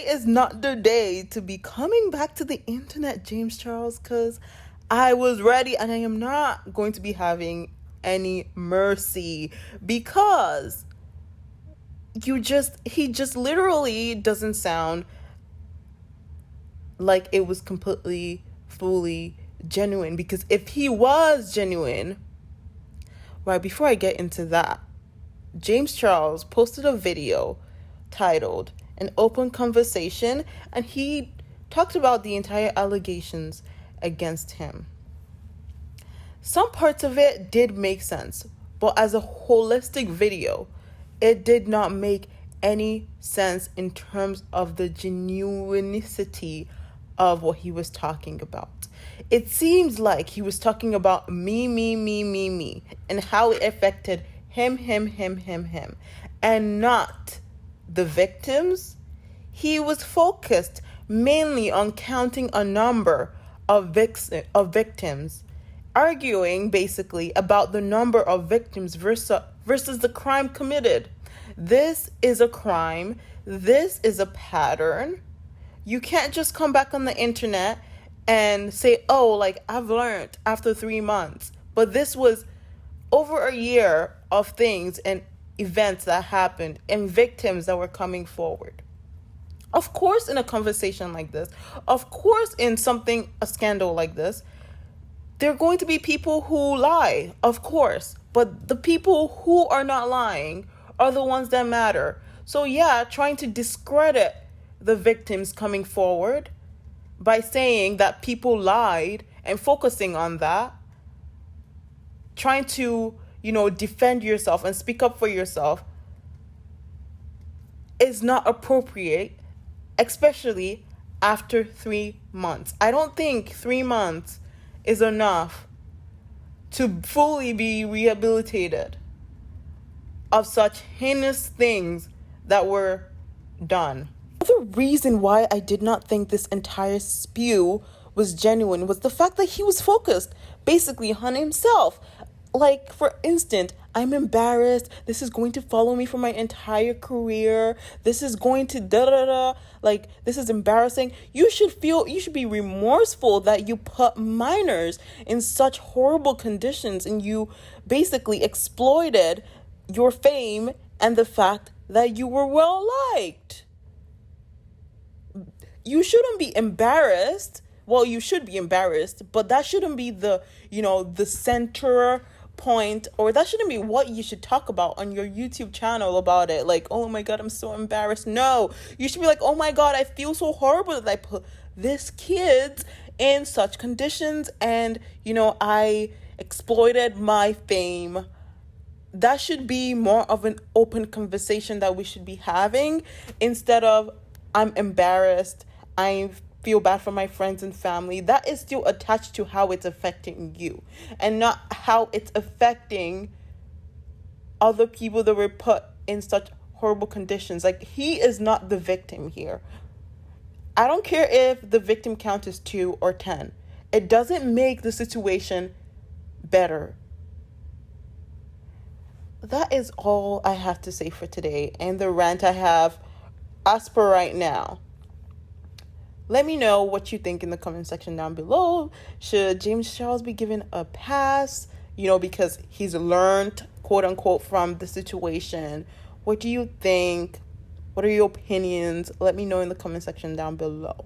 today is not the day to be coming back to the internet, James Charles, because I was ready and I am not going to be having any mercy because he just literally doesn't sound like it was completely, fully genuine. Because if he was genuine, right, before I get into that, James Charles posted a video titled An Open Conversation, and he talked about the entire allegations against him. Some parts of it did make sense, but as a holistic video, it did not make any sense in terms of the genuinity of what he was talking about. It seems like he was talking about me, and how it affected him, and not the victims. He was focused mainly on counting a number of victims, arguing basically about the number of victims versus the crime committed. This is a crime. This is a pattern. You can't just come back on the internet and say, oh, like, I've learned after 3 months. But this was over a year of things and events that happened and victims that were coming forward. Of course, in a conversation like this, of course, in a scandal like this, there are going to be people who lie, of course. But the people who are not lying are the ones that matter. So yeah, trying to discredit the victims coming forward by saying that people lied and focusing on that, trying to, defend yourself and speak up for yourself is not appropriate, especially after 3 months. I don't think 3 months is enough to fully be rehabilitated of such heinous things that were done. The reason why I did not think this entire spew was genuine was the fact that he was focused basically on himself. Like, for instance, I'm embarrassed. This is going to follow me for my entire career. This is going to like, this is embarrassing. You should be remorseful that you put minors in such horrible conditions and you basically exploited your fame and the fact that you were well liked. You shouldn't be embarrassed. Well, you should be embarrassed, but that shouldn't be the center point, or that shouldn't be what you should talk about on your YouTube channel about it. Like, oh my God, I'm so embarrassed. No, you should be like, oh my God, I feel so horrible that I put this kid in such conditions and, I exploited my fame. That should be more of an open conversation that we should be having instead of, I'm embarrassed, I feel bad for my friends and family. That is still attached to how it's affecting you and not how it's affecting other people that were put in such horrible conditions. Like, he is not the victim here. I don't care if the victim count is 2 or 10. It doesn't make the situation better. That is all I have to say for today and the rant I have as per right now. Let me know what you think in the comment section down below. Should James Charles be given a pass, because he's learned, quote unquote, from the situation? What do you think? What are your opinions? Let me know in the comment section down below.